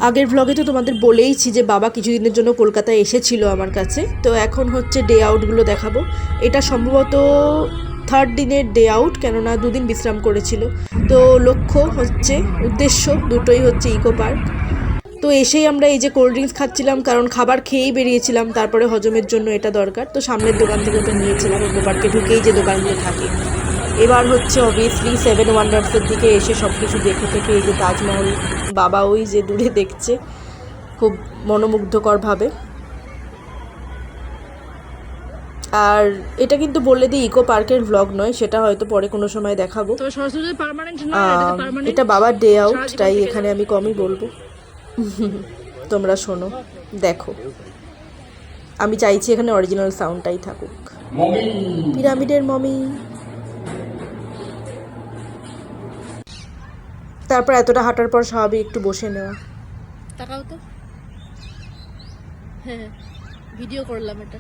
আগের ব্লগে তো তোমাদের বলেইছি যে বাবা কিছুদিনের জন্য কলকাতায় এসেছিল আমার কাছে। তো এখন হচ্ছে ডে আউটগুলো দেখাবো। এটা সম্ভবত থার্ড দিনের ডে আউট, কেননা দুদিন বিশ্রাম করেছিল। তো লক্ষ্য হচ্ছে, উদ্দেশ্য দুটোই হচ্ছে ইকো পার্ক। তো এসেই আমরা এই যে কোল্ড ড্রিঙ্কস খাচ্ছিলাম, কারণ খাবার খেয়েই বেরিয়েছিলাম, তারপরে হজমের জন্য এটা দরকার। তো সামনের দোকান থেকে তো নিয়েছিলাম, ইকো পার্কে ঢুকেই যে দোকানগুলো থাকে। এবার হচ্ছে অবভিয়াসলি সেভেন ওয়ান্ডার্সের দিকে এসে সব কিছু দেখে থেকে এই যে তাজমহল বাবা ওই যে দূরে দেখছে খুব মনোমুগ্ধকরভাবে। আর এটা কিন্তু বললে দিই ইকো পার্কের ভ্লগ নয়, সেটা হয়তো পরে কোনো সময় দেখাবো। এটা বাবার ডে আউট, তাই এখানে আমি কমই বলবো। তোমরা শোনো, দেখো। আমি চাইছি এখানে অরিজিনাল সাউন্ডটাই থাকুক। পিরামিডের মমি। তারপর এতটা হাঁটার পর স্বাভাবিক একটু বসে নেওয়া। তাকাও তো। হ্যাঁ, ভিডিও করলাম এটা।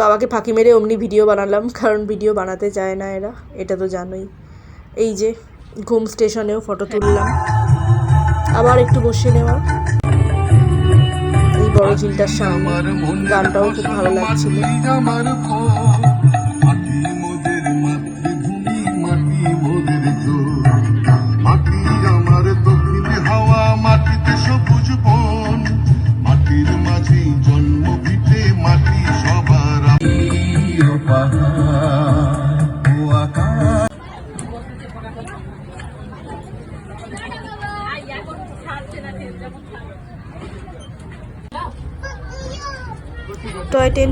বাবাকে ফাঁকি মেরে অমনি ভিডিও বানালাম, কারণ ভিডিও বানাতে চায় না এরা, এটা তো জানোই। এই যে ঘুম স্টেশনেও ফটো তুললাম। আবার একটু বসে নেওয়া এই বড় ঝিলটার সামনে। গানটাও খুব ভালো লাগছিল।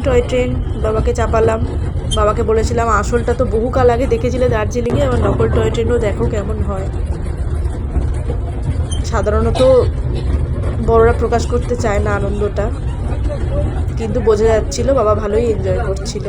টয় ট্রেন বাবাকে চাপালাম। বাবাকে বলেছিলাম আসলটা তো বহুকাল আগে দেখেছিলে দার্জিলিংয়ে, আমার নকল টয় ট্রেনও দেখো কেমন হয়। সাধারণত বড়রা প্রকাশ করতে চায় না আনন্দটা, কিন্তু বোঝা যাচ্ছিল বাবা ভালোই এনজয় করছিল।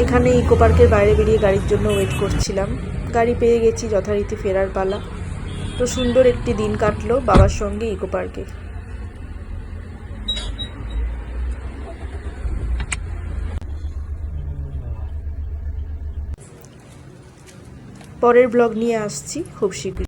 এখানে ইকো পার্কের বাইরে বেরিয়ে গাড়ির জন্য ওয়েট করছিলাম। গাড়ি পেয়ে গেছি, যথারীতি ফেরার পালা। তো সুন্দর একটি দিন কাটলো বাবার সঙ্গে ইকো পার্কে। পরের ব্লগ নিয়ে আসছি খুব শীঘ্রই।